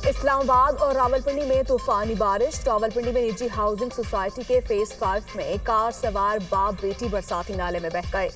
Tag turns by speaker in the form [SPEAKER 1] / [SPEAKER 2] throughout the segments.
[SPEAKER 1] इस्लामाबाद और रावलपिंडी में तूफानी बारिश। रावलपिंडी में निजी हाउसिंग सोसाइटी के फेज 5 में कार सवार बाप बेटी बरसाती नाले में बह गए।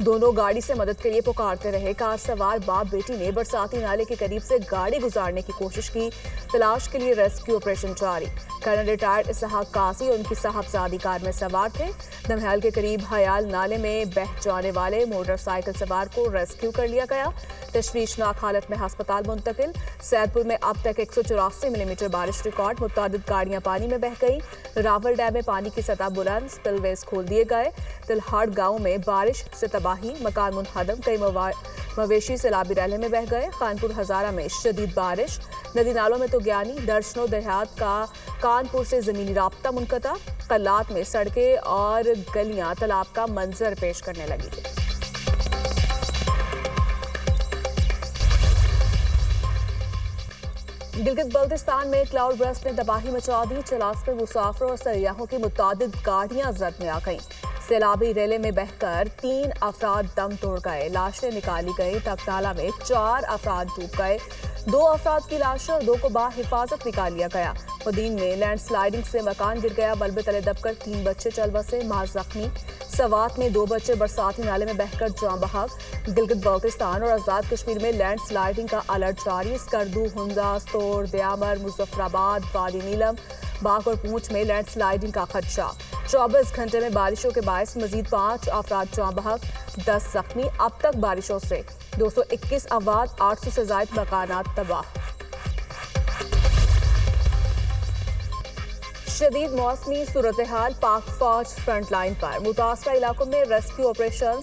[SPEAKER 1] दोनों गाड़ी से मदद के लिए पुकारते रहे। कार सवार बाप बेटी ने बरसाती नाले के करीब से गाड़ी गुजारने की कोशिश की। तलाश के लिए रेस्क्यू ऑपरेशन जारी। कर्नल रिटायर्ड इसहाक काजी और उनकी साहबजादी कार में सवार थे। दमहल के करीब हयाल नाले में बह जाने वाले मोटरसाइकिल सवार को रेस्क्यू कर लिया गया। तशवीशनाक हालत में अस्पताल मुंतकिल। सैदपुर में अब तक 184 मिलीमीटर बारिश रिकॉर्ड। मुतादिद गाड़ियां पानी में बह गई। रावल डैम में पानी की सतह बुलंद। स्पिलवेज खोल दिए गए। तिलहाड़ गांव में बारिश से तबाही, मकान मुनहदम। कई मवेशी सैलाबी रैले में बह गए। कानपुर हजारा में शदीद बारिश। नदी नालों में तो ज्ञानी। दर्जनों देहात का कानपुर से जमीनी राब्ता मुनक़ता। कल्लात में सड़कें और गलियां तालाब का मंजर पेश करने लगी। गिलगित बल्तिस्तान में क्लाउड बर्स्ट ने तबाही मचा दी। चलास में मुसाफिरों और सयाहों की मुतादिद गाड़ियां जद में आ गईं। सैलाबी रेले में बहकर 3 अफराद दम तोड़ गए। लाशें निकाली गई। तकनाला में 4 अफराद डूब गए। 2 अफराद की लाशें और 2 को बाहिफाजत निकाल लिया गया। मदीन में लैंडस्लाइडिंग से मकान गिर गया। बल्बे तले दबकर 3 बच्चे चल बसे, मां जख्मी। सवात में 2 बच्चे बरसाती नाले में बहकर जान बहक। गिलगित बल्तिस्तान और आजाद कश्मीर में लैंडस्लाइडिंग का अलर्ट जारी। स्कर्दू, हुंजा, स्तोर, दयामर, मुजफ्फराबाद, वादी नीलम, बाग और पूंछ में लैंडस्लाइडिंग का खदशा। 24 घंटे में बारिशों के बायस मजीद 5 अफराद जान बहक, 10 जख्मी। अब तक बारिशों से 221 अफराद, 800 से ज्यादा मकानात तबाह। शदीद मौसमी सूरत हाल। पाक फौज फ्रंट लाइन पर। मुतासरा इलाकों में रेस्क्यू ऑपरेशन।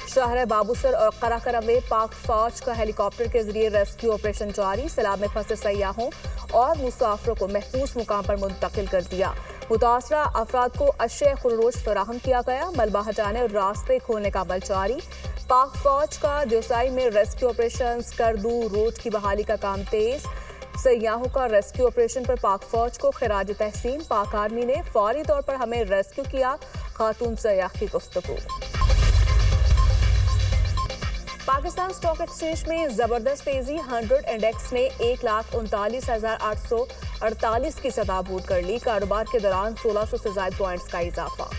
[SPEAKER 1] शहर बाबूसर और कराकरम में पाक फौज का हेलीकॉप्टर के जरिए रेस्क्यू ऑपरेशन जारी। सैलाब में फंसे सयाहों और मुसाफिरों को महफूज मुकाम पर मुंतकिल कर दिया। मुतासरा अफराद को अशय खुरोश फराहम किया गया। मलबा हटाने और रास्ते खोलने का अमल जारी। पाक फौज का जोसाई में रेस्क्यू ऑपरेशन। स्कर्दू रोड की बहाली का काम तेज। सयाहों का रेस्क्यू ऑपरेशन पर पाक फौज को खिराज तहसीन। पाक आर्मी ने फौरी तौर पर हमें रेस्क्यू किया। खातून सयाह की गुफ्तगू। पाकिस्तान स्टॉक एक्सचेंज में जबरदस्त तेजी। 100 इंडेक्स ने 1,39,848 की सतह अबूर कर ली। कारोबार के दौरान 1600 से ज्यादा पॉइंट्स का इजाफा।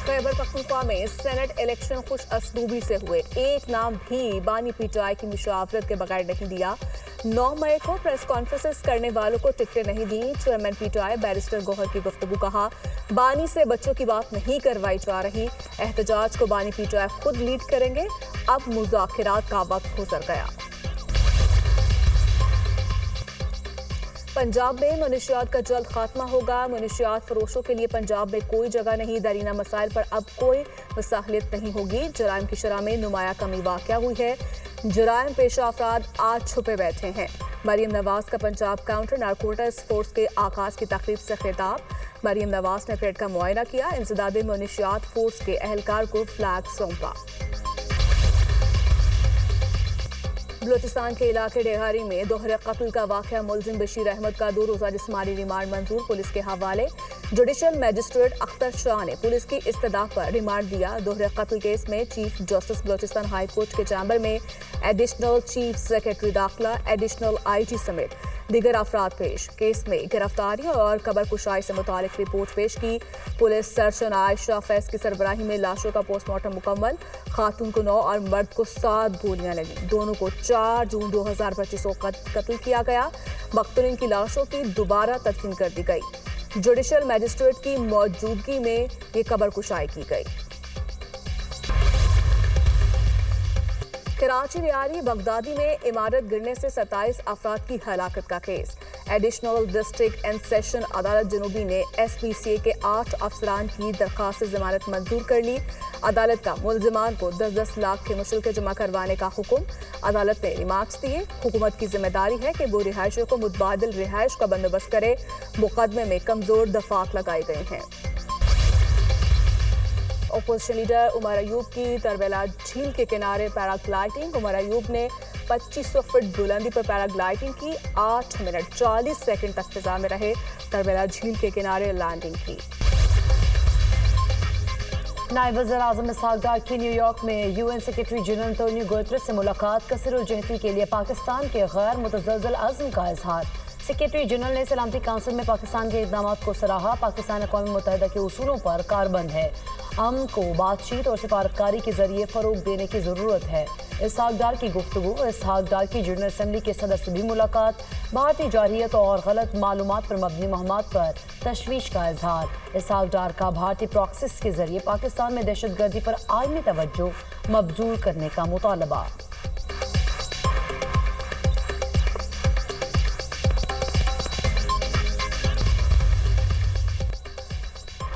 [SPEAKER 1] खैबर पख्तूनख्वा में सेनेट इलेक्शन खुश असलूबी से हुए। एक नाम भी बानी पीटीआई की मुशावरत के बगैर नहीं दिया। 9 मई को प्रेस कॉन्फ्रेंसेस करने वालों को टिकटें नहीं दी। चेयरमैन पीटीआई बैरिस्टर गौहर की गुफ्तगू। कहा, बानी से बच्चों की बात नहीं करवाई जा रही। एहतजाज को बानी पीटीआई खुद लीड करेंगे। अब मुज़ाकरात का वक्त गुजर गया। पंजाब में मनशियात का जल्द खात्मा होगा। मनशियात फरोशों के लिए पंजाब में कोई जगह नहीं। दरीना मसाइल पर अब कोई मसाहलियत नहीं होगी। जराइम की शरह में नुमाया कमी वाक़या हुई है। जराइम पेशा अफराद आज छुपे बैठे हैं। मरीम नवाज का पंजाब काउंटर नारकोटिक्स फोर्स के आगाज की तकरीब से खिताब। मरीम नवाज ने परेड का मुआयना किया। इंसदाद मनशियात फोर्स के एहलकार को फ्लैग सौंपा। बलूचिस्तान के इलाके डेहारी में दोहरे कत्ल का वाक़या। मुलजिम बशीर अहमद का 2 रोज़ा जिस्मानी रिमांड मंजूर। पुलिस के हवाले। जुडिशल मजिस्ट्रेट अख्तर शाह ने पुलिस की इस्तदा पर रिमांड दिया। दोहरे कत्ल केस में chief justice Balochistan high court के चैम्बर में एडिशनल चीफ सेक्रेटरी दाखिला, एडिशनल आईजी समेत दीगर अफराद पेश। केस में गिरफ्तारी और कबर कुशाई से मुतालिक रिपोर्ट पेश की। पुलिस सर्जन आयशा फैज की सरबराही में लाशों का पोस्टमार्टम मुकम्मल। खातून को 9 और मर्द को 7 गोलियां लगी। दोनों को 4 जून 2025 को कत्ल किया गया। मकतूलिन की लाशों की दोबारा तदफीन कर दी गई। जुडिशल मजिस्ट्रेट की मौजूदगी में ये कबर कुशाई की गई। कराची रियारी बगदादी में इमारत गिरने से 27 अफराद की हलाकत का case. Additional district and session अदालत जनूबी ने SPCA के 8 अफसरान की दरखास्त जमानत मंजूर कर ली। अदालत का मुलजिमान को 10-10 लाख के मुशल्के जमा करवाने का हुक्म। अदालत ने रिमार्क्स दिए। हुकूमत की जिम्मेदारी है कि वो रिहायशियों को मुतबादिल रिहाइश का बंदोबस्त करे। मुकदमे में कमजोर दफात लगाए गए हैं। अपोजिशन लीडर उमर अयूब की तरबेला झील के किनारे पैराग्लाइडिंग। उमर अयूब ने 2500 फीट बुलंदी पर पैराग्लाइडिंग की। 8 मिनट 40 सेकंड तक फिजा में रहे। तरबेला झील के किनारे लैंडिंग की।
[SPEAKER 2] नायब वज़ीर-ए-आज़म इसहाक डार की न्यूयॉर्क में UN secretary general Antonio Guterres से मुलाकात। कसर-उल-जहती के लिए पाकिस्तान के गैर मुतज़लज़ल अज़्म का इजहार। सेक्रेटरी जनरल ने सलामती काउंसिल में पाकिस्तान के इक़दाम को सराहा। पाकिस्तान अक़वाम मुत्तहिदा के उसूलों पर कारबंद है। अमन को बातचीत और सिफारतकारी के जरिए फ़रोग देने की ज़रूरत है। इसहाक डार की गुफ्तगू। इसहाक डार की जनरल असम्बली के सदर से भी मुलाकात। भारतीय जारहियत और गलत मालूमात पर मबनी महमात पर तशवीश का इजहार। इसहाक डार का भारतीय प्रॉक्सिस के जरिए पाकिस्तान में दहशतगर्दी पर आईनी तवज्जो मबजूल करने का मुतालबा।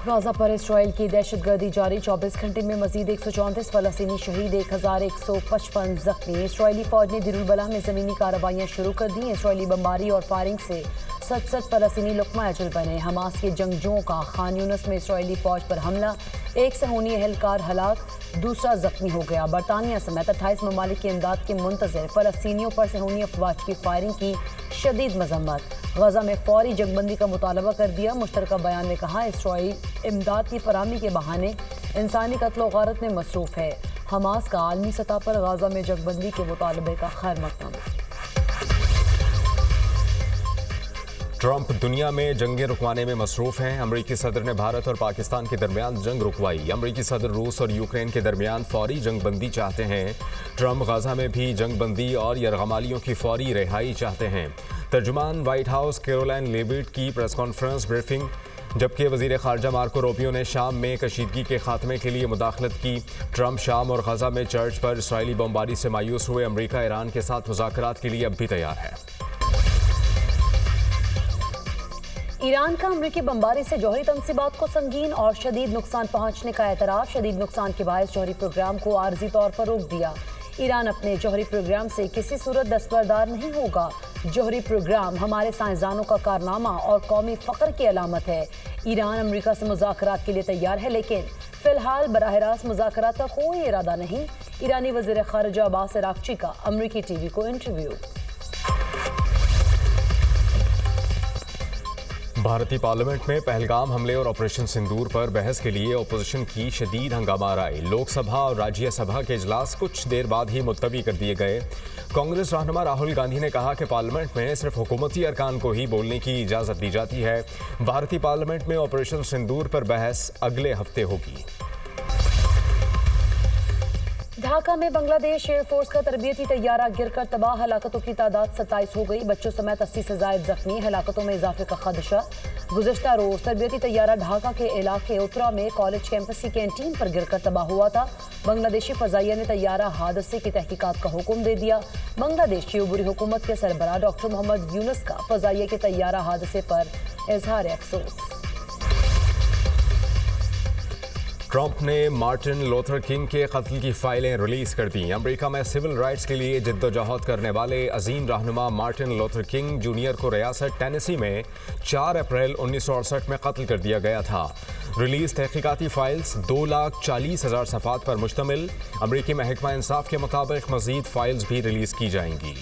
[SPEAKER 2] गाजा पर इसराइल की दहशतगर्दी जारी। 24 घंटे में मजीद 134 फलस्तीनी शहीद, 1155 जख्मी। इसराइली फौज ने दिरुल बलाह में ज़मीनी कार्रवाइयाँ शुरू कर दी। इसराइली बमबारी और फायरिंग से 67 फलस्तीनी लुक़मा अजल बने। हमास के जंगजुओं का खान यूनिस में इसराइली फौज पर हमला, एक सहूनी एहलकार हलाक, दूसरा जख्मी हो गया। बरतानिया समेत 28 ममालिक की इमदाद के मुंतज़िर फ़लस्तीनियों पर सहूनी अफवाज की फायरिंग की शदीद मजम्मत। गजा में फौरी जंगबंदी का मुतालबा कर दिया। मुश्तरका बयान में कहा, इसराइल इमदाद की फराहमी के बहाने इंसानी कत्ल और गारत में मसरूफ़ है। हमास का आलमी सतह पर गाजा में जंगबंदी के मुतालबे का खैर मकदम।
[SPEAKER 3] ट्रंप दुनिया में जंगें रुकवाने में मसरूफ़ हैं। अमरीकी सदर ने भारत और पाकिस्तान के दरमियान जंग रुकवाई। अमरीकी सदर रूस और यूक्रेन के दरमियान फौरी जंगबंदी चाहते हैं। ट्रंप गाजा में भी जंगबंदी और यरगमालियों की फौरी रिहाई चाहते हैं। तर्जुमान व्हाइट हाउस कैरोलाइन लेविट की प्रेस कॉन्फ्रेंस ब्रीफिंग। जबकि वज़ीर ख़ारजा मार्को रूबियो ने शाम में कशीदगी के खात्मे के लिए मुदाखलत की। ट्रंप शाम और गजा में चर्च पर इसराइली बमबारी से मायूस हुए। अमरीका ईरान के साथ मुज़ाकरात के लिए अब भी तैयार है।
[SPEAKER 2] ईरान का अमरीकी बमबारी से जौहरी तनसीबात को संगीन और शदीद नुकसान पहुंचने का एतराफ़। शदीद नुकसान के बायस जौहरी प्रोग्राम को आर्जी तौर पर रोक दिया। ईरान अपने जौहरी प्रोग्राम से किसी सूरत दस्तबरदार नहीं होगा। जौहरी प्रोग्राम हमारे साइंसदानों का कारनामा और कौमी फ़ख्र की अलामत है। ईरान अमरीका से मुज़ाकरात के लिए तैयार है, लेकिन फ़िलहाल बराह रास्त मुज़ाकरात का कोई इरादा नहीं। ईरानी वज़ीर ख़ारजा अब्बास अराग़ची का अमरीकी TV को इंटरव्यू।
[SPEAKER 3] भारतीय पार्लियामेंट में पहलगाम हमले और ऑपरेशन सिंदूर पर बहस के लिए अपोजिशन की शदीद हंगामा राय। लोकसभा और राज्यसभा के इजलास कुछ देर बाद ही मुलतवी कर दिए गए। कांग्रेस रहनुमा राहुल गांधी ने कहा कि पार्लियामेंट में सिर्फ हुकूमती अरकान को ही बोलने की इजाज़त दी जाती है। भारतीय पार्लियामेंट में ऑपरेशन सिंदूर पर बहस अगले हफ्ते होगी।
[SPEAKER 2] ढाका में बांग्लादेश एयरफोर्स का तरबियती तैयारा गिरकर तबाह। हलाकतों की तादाद 27 हो गई। बच्चों समेत 80 से ज़ायद जख्मी। हलाकतों में इजाफे का खदशा। गुज़श्ता रोज़ तरबियती तैयारा ढाका के इलाके उत्तरा में कॉलेज कैंपस की कैंटीन पर गिरकर तबाह हुआ था। बांग्लादेशी फ़ज़ाइया ने तैयारा हादसे की तहकीकात का हुक्म दे दिया। बांग्लादेश की उबरी हुकूमत के सरबराह डॉक्टर मोहम्मद यूनुस का फ़ज़ाइया के तैयारा हादसे पर इजहार अफसोस।
[SPEAKER 3] ट्रंप ने मार्टिन लूथर किंग के कत्ल की फाइलें रिलीज कर दी। अमेरिका में सिविल राइट्स के लिए जद्दोजहद करने वाले अजीम रहनुमा मार्टिन लूथर किंग जूनियर को रियासत टेनेसी में 4 अप्रैल 1968 में कत्ल कर दिया गया था। रिलीज तहकीकाती फाइल्स 2,40,000 सफ़ात पर मुश्तमिल। अमेरिकी महकमा इंसाफ के मुताबिक मज़ीद फाइल्स भी रिलीज़ की जाएंगी।